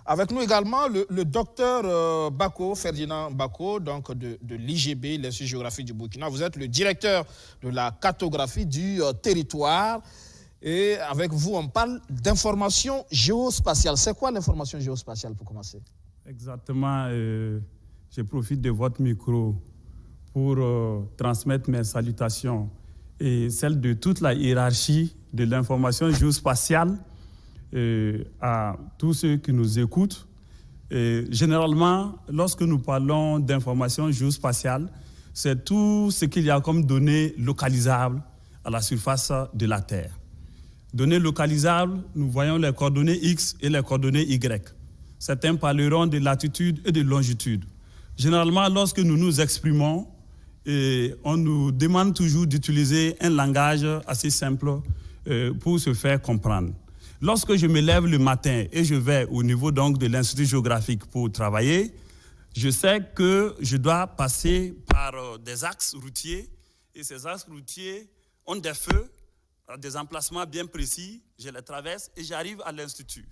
Avec nous également le docteur Bako, Ferdinand Bako, donc de l'IGB, l'Institut de géographie du Burkina. Vous êtes le directeur de la cartographie du territoire. Et avec vous, on parle d'information géospatiale. C'est quoi l'information géospatiale pour commencer? Exactement. Je profite de votre micro pour transmettre mes salutations et celles de toute la hiérarchie de l'information géospatiale à tous ceux qui nous écoutent. Généralement, lorsque nous parlons d'information géospatiale, c'est tout ce qu'il y a comme données localisables à la surface de la Terre. Données localisables, nous voyons les coordonnées X et les coordonnées Y. Certains parleront de latitude et de longitude. Généralement, lorsque nous nous exprimons, on nous demande toujours d'utiliser un langage assez simple pour se faire comprendre. Lorsque je me lève le matin et je vais au niveau donc de l'Institut géographique pour travailler, je sais que je dois passer par des axes routiers et ces axes routiers ont des feux, des emplacements bien précis, je les traverse et j'arrive à l'Institut.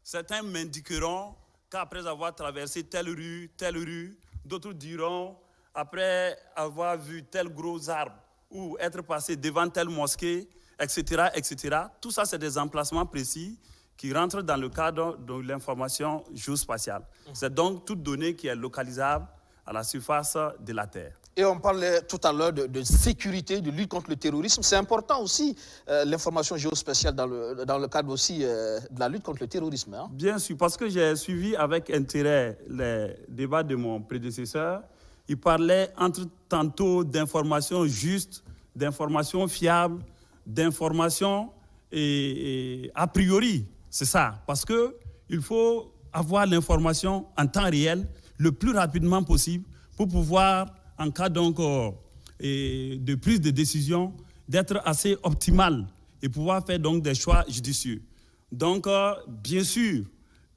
Certains m'indiqueront qu'après avoir traversé telle rue, d'autres diront après avoir vu tel gros arbre ou être passé devant telle mosquée, etc., etc. Tout ça, c'est des emplacements précis qui rentrent dans le cadre de l'information géospatiale. C'est donc toute donnée qui est localisable à la surface de la Terre. Et on parlait tout à l'heure de sécurité, de lutte contre le terrorisme. C'est important aussi, l'information géospatiale dans le cadre aussi de la lutte contre le terrorisme. Hein? Bien sûr, parce que j'ai suivi avec intérêt les débats de mon prédécesseur. Il parlait tantôt d'informations justes, d'informations fiables, d'informations a priori. C'est ça, parce qu'il faut avoir l'information en temps réel le plus rapidement possible pour pouvoir, en cas donc de prise de décision, d'être assez optimal et pouvoir faire donc des choix judicieux. Donc, bien sûr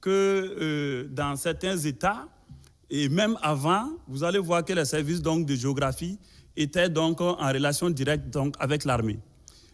que dans certains États, et même avant, vous allez voir que les services donc, de géographie étaient donc en relation directe donc, avec l'armée.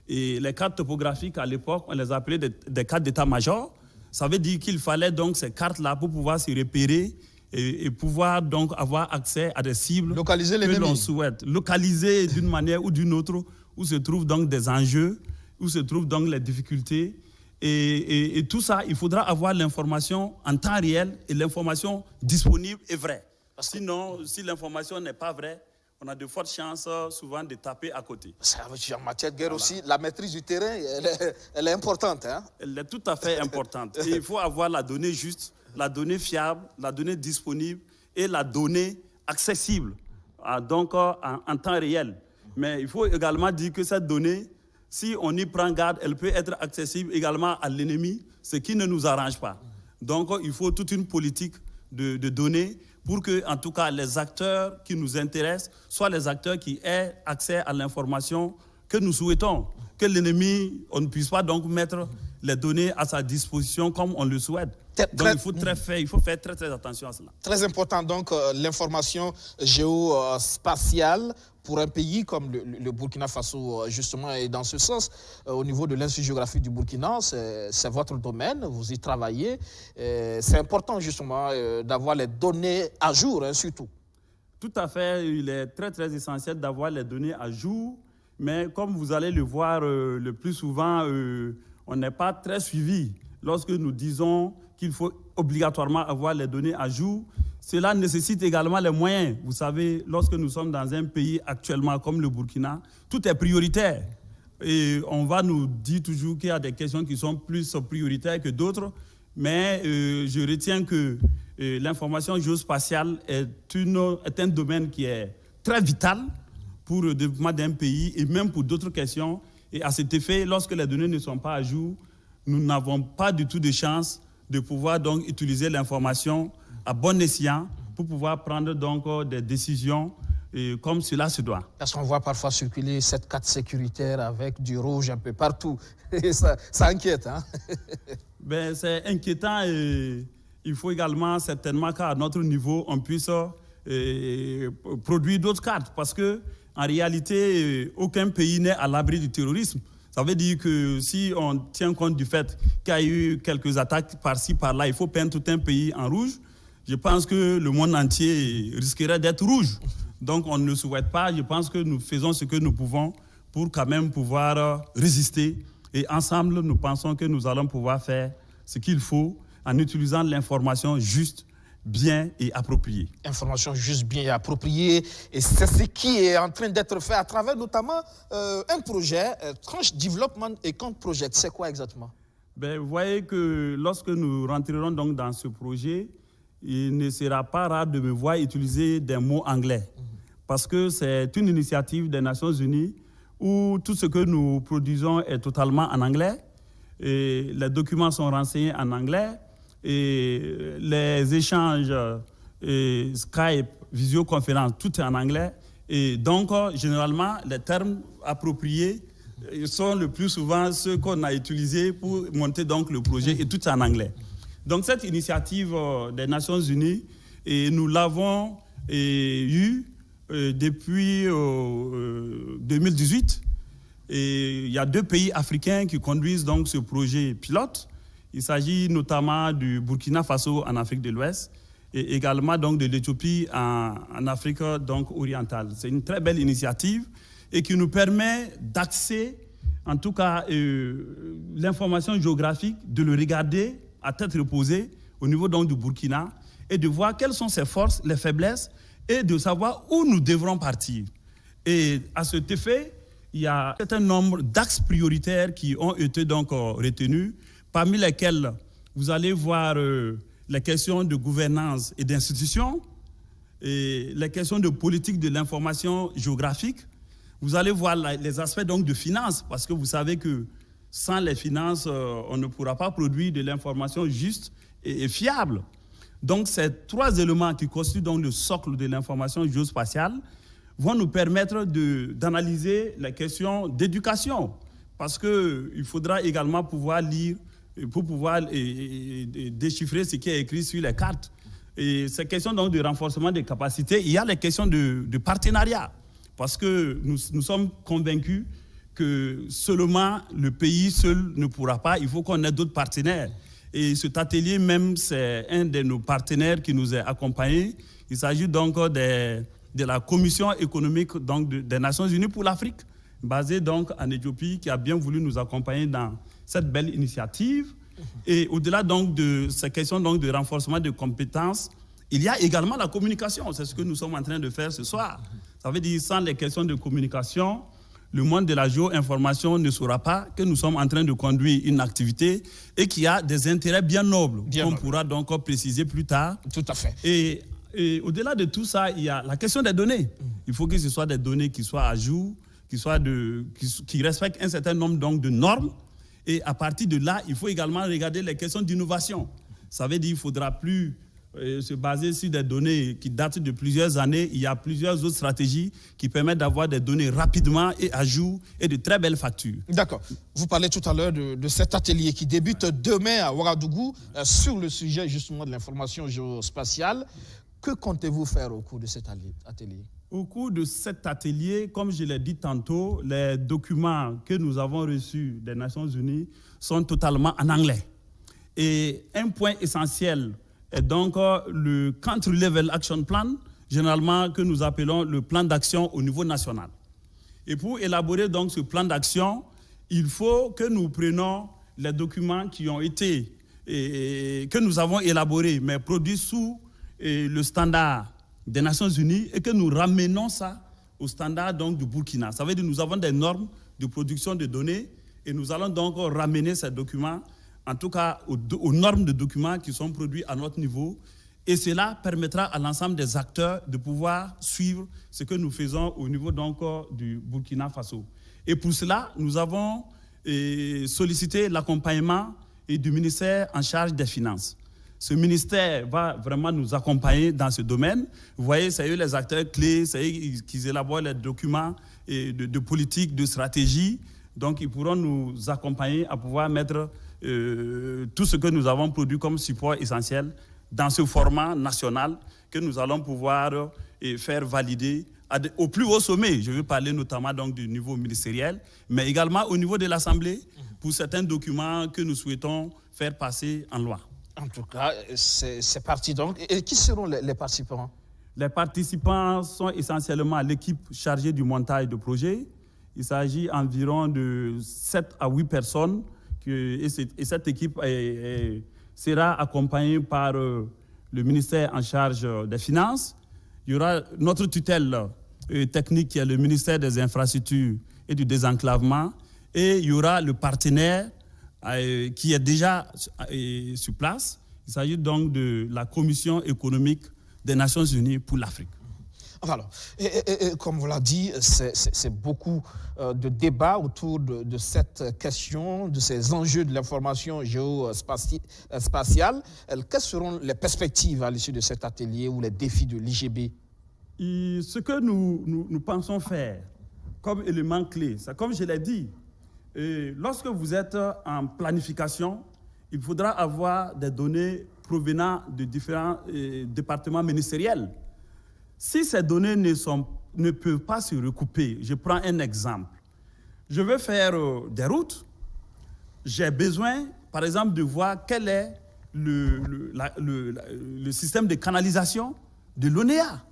Et les cartes topographiques, à l'époque, on les appelait des cartes d'état-major. Ça veut dire qu'il fallait donc ces cartes-là pour pouvoir se repérer et pouvoir donc avoir accès à des cibles que l'on souhaite. Localiser d'une manière ou d'une autre où se trouvent donc des enjeux, où se trouvent donc les difficultés. Et tout ça, il faudra avoir l'information en temps réel et l'information disponible et vraie. Sinon, si l'information n'est pas vraie, on a de fortes chances souvent de taper à côté. En matière de guerre aussi, la maîtrise du terrain, elle est importante. Hein? Elle est tout à fait importante. Et il faut avoir la donnée juste, la donnée fiable, la donnée disponible et la donnée accessible, donc en temps réel. Mais il faut également dire que cette donnée, si on y prend garde, elle peut être accessible également à l'ennemi, ce qui ne nous arrange pas. Donc il faut toute une politique de données pour que, en tout cas, les acteurs qui nous intéressent soient les acteurs qui aient accès à l'information que nous souhaitons. Que l'ennemi, on ne puisse pas donc mettre les données à sa disposition comme on le souhaite. Donc il faut faire très attention à cela. Très important donc l'information géospatiale pour un pays comme le Burkina Faso justement, et dans ce sens, au niveau de l'Institut géographique du Burkina, c'est votre domaine, vous y travaillez. C'est important justement d'avoir les données à jour, hein, surtout. Tout à fait, il est très essentiel d'avoir les données à jour, mais comme vous allez le voir le plus souvent, on n'est pas très suivi. Lorsque nous disons qu'il faut obligatoirement avoir les données à jour, cela nécessite également les moyens. Vous savez, lorsque nous sommes dans un pays actuellement comme le Burkina, tout est prioritaire. Et on va nous dire toujours qu'il y a des questions qui sont plus prioritaires que d'autres, mais je retiens que l'information géospatiale est un domaine qui est très vital pour le développement d'un pays et même pour d'autres questions. Et à cet effet, lorsque les données ne sont pas à jour, nous n'avons pas du tout de chance de pouvoir donc utiliser l'information à bon escient pour pouvoir prendre donc des décisions comme cela se doit. Parce qu'on voit parfois circuler cette carte sécuritaire avec du rouge un peu partout. Et ça inquiète. Hein? Ben, c'est inquiétant et il faut également certainement qu'à notre niveau, on puisse produire d'autres cartes. Parce qu'en réalité, aucun pays n'est à l'abri du terrorisme. Ça veut dire que si on tient compte du fait qu'il y a eu quelques attaques par-ci, par-là, il faut peindre tout un pays en rouge. Je pense que le monde entier risquerait d'être rouge. Donc on ne le souhaite pas. Je pense que nous faisons ce que nous pouvons pour quand même pouvoir résister. Et ensemble, nous pensons que nous allons pouvoir faire ce qu'il faut en utilisant l'information juste, bien et appropriée. Information juste, bien et appropriée. Et c'est ce qui est en train d'être fait à travers notamment un projet, Tranche Development Account Project. C'est quoi exactement? Vous voyez que lorsque nous rentrerons donc dans ce projet, il ne sera pas rare de me voir utiliser des mots anglais. Parce que c'est une initiative des Nations Unies où tout ce que nous produisons est totalement en anglais. Et les documents sont renseignés en anglais. Et les échanges Skype, visioconférence, tout est en anglais. Et donc, généralement, les termes appropriés sont le plus souvent ceux qu'on a utilisés pour monter donc le projet, et tout est en anglais. Donc, cette initiative des Nations Unies, et nous l'avons eue depuis 2018. Et il y a 2 pays africains qui conduisent donc ce projet pilote. Il s'agit notamment du Burkina Faso en Afrique de l'Ouest et également donc de l'Éthiopie en Afrique donc orientale. C'est une très belle initiative et qui nous permet d'axer, en tout cas, l'information géographique, de le regarder à tête reposée au niveau donc du Burkina et de voir quelles sont ses forces, les faiblesses et de savoir où nous devrons partir. Et à cet effet, il y a un certain nombre d'axes prioritaires qui ont été donc retenus, parmi lesquels vous allez voir les questions de gouvernance et d'institutions, et les questions de politique de l'information géographique. Vous allez voir les aspects donc de finances, parce que vous savez que sans les finances, on ne pourra pas produire de l'information juste et fiable. Donc ces 3 éléments qui constituent donc le socle de l'information géospatiale vont nous permettre d'analyser les questions d'éducation, parce qu'il faudra également pouvoir lire pour pouvoir déchiffrer ce qui est écrit sur les cartes. Et ces questions donc de renforcement des capacités, il y a les questions de partenariat, parce que nous sommes convaincus que seulement le pays seul ne pourra pas, il faut qu'on ait d'autres partenaires. Et cet atelier même, c'est un de nos partenaires qui nous a accompagnés. Il s'agit donc de la Commission économique donc des Nations Unies pour l'Afrique, basée donc en Éthiopie, qui a bien voulu nous accompagner dans cette belle initiative. Et au-delà donc de ces questions donc de renforcement de compétences, il y a également la communication. C'est ce que nous sommes en train de faire ce soir. Ça veut dire sans les questions de communication, le monde de la géo-information ne saura pas que nous sommes en train de conduire une activité et qui a des intérêts bien nobles, qu'on pourra donc préciser plus tard. Tout à fait. Et au-delà de tout ça, il y a la question des données. Il faut que ce soit des données qui soient à jour, qui respectent un certain nombre donc, de normes. Et à partir de là, il faut également regarder les questions d'innovation. Ça veut dire qu'il ne faudra plus se baser sur des données qui datent de plusieurs années. Il y a plusieurs autres stratégies qui permettent d'avoir des données rapidement et à jour et de très belles factures. D'accord. Vous parlez tout à l'heure de cet atelier qui débute demain à Ouagadougou sur le sujet justement de l'information géospatiale. Que comptez-vous faire au cours de cet atelier? Au cours de cet atelier, comme je l'ai dit tantôt, les documents que nous avons reçus des Nations Unies sont totalement en anglais. Et un point essentiel est donc le Country Level Action Plan, généralement que nous appelons le plan d'action au niveau national. Et pour élaborer donc ce plan d'action, il faut que nous prenions les documents qui ont été, que nous avons élaborés, mais produits sous le standard des Nations Unies et que nous ramenons ça au standard donc, du Burkina. Ça veut dire que nous avons des normes de production de données et nous allons donc ramener ces documents, en tout cas aux normes de documents qui sont produits à notre niveau. Et cela permettra à l'ensemble des acteurs de pouvoir suivre ce que nous faisons au niveau donc, du Burkina Faso. Et pour cela, nous avons sollicité l'accompagnement du ministère en charge des Finances. Ce ministère va vraiment nous accompagner dans ce domaine. Vous voyez, c'est eux les acteurs clés, c'est eux qui élaborent les documents de politique, de stratégie. Donc, ils pourront nous accompagner à pouvoir mettre tout ce que nous avons produit comme support essentiel dans ce format national que nous allons pouvoir faire valider au plus haut sommet. Je veux parler notamment donc du niveau ministériel, mais également au niveau de l'Assemblée pour certains documents que nous souhaitons faire passer en loi. En tout cas, c'est parti donc. Et qui seront les participants? Les participants sont essentiellement l'équipe chargée du montage de projet. Il s'agit environ de 7 à 8 personnes et cette équipe sera accompagnée par le ministère en charge des Finances. Il y aura notre tutelle technique qui est le ministère des Infrastructures et du Désenclavement. Et il y aura le partenaire qui est déjà sur place. Il s'agit donc de la Commission économique des Nations Unies pour l'Afrique. Alors, comme vous l'avez dit, c'est beaucoup de débats autour de cette question, de ces enjeux de l'information géospatiale. Quelles seront les perspectives à l'issue de cet atelier ou les défis de l'IGB? Ce que nous pensons faire comme élément clé, c'est comme je l'ai dit, lorsque vous êtes en planification, il faudra avoir des données provenant de différents départements ministériels. Si ces données ne peuvent pas se recouper, je prends un exemple. Je veux faire des routes. J'ai besoin, par exemple, de voir quel est le système de canalisation de l'ONEA.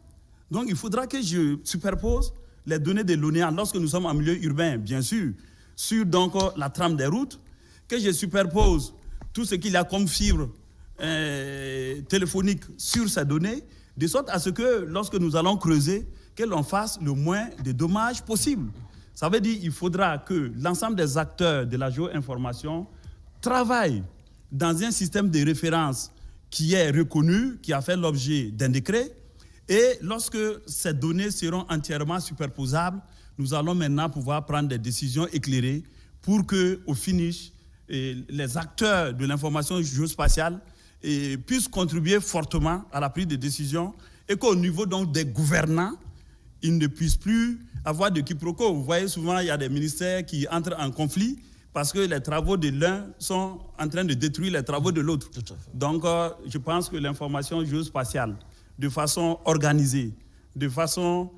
Donc, il faudra que je superpose les données de l'ONEA lorsque nous sommes en milieu urbain, bien sûr, sur donc, la trame des routes, que je superpose tout ce qu'il y a comme fibre téléphonique sur ces données, de sorte à ce que lorsque nous allons creuser, que l'on fasse le moins de dommages possible. Ça veut dire qu'il faudra que l'ensemble des acteurs de la géoinformation travaillent dans un système de référence qui est reconnu, qui a fait l'objet d'un décret. Et lorsque ces données seront entièrement superposables, nous allons maintenant pouvoir prendre des décisions éclairées pour qu'au finish, les acteurs de l'information géospatiale puissent contribuer fortement à la prise de décisions et qu'au niveau donc des gouvernants, ils ne puissent plus avoir de quiproquos. Vous voyez souvent, il y a des ministères qui entrent en conflit parce que les travaux de l'un sont en train de détruire les travaux de l'autre. Donc, je pense que l'information géospatiale, de façon organisée, de façon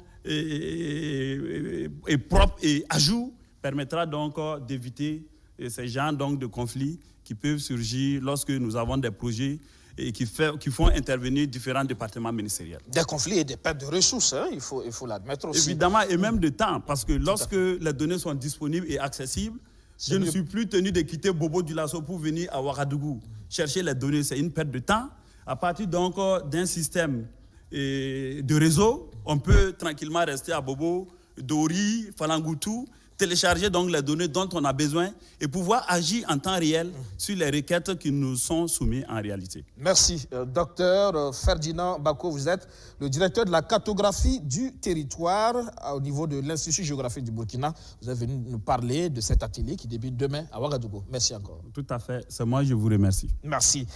propre et à jour, permettra donc d'éviter ces genres donc de conflits qui peuvent surgir lorsque nous avons des projets et qui font intervenir différents départements ministériels. Des conflits et des pertes de ressources, hein, il faut l'admettre aussi. Évidemment, et même de temps, parce que lorsque les données sont disponibles et accessibles, je ne suis plus tenu de quitter Bobo Dioulasso pour venir à Ouagadougou. Chercher les données, c'est une perte de temps. À partir donc d'un système de réseau, on peut tranquillement rester à Bobo, Dori, Falangoutou, télécharger donc les données dont on a besoin et pouvoir agir en temps réel sur les requêtes qui nous sont soumises en réalité. Merci. Docteur Ferdinand Bako, vous êtes le directeur de la cartographie du territoire au niveau de l'Institut géographique du Burkina. Vous êtes venu nous parler de cet atelier qui débute demain à Ouagadougou. Merci encore. Tout à fait. C'est moi, je vous remercie. Merci.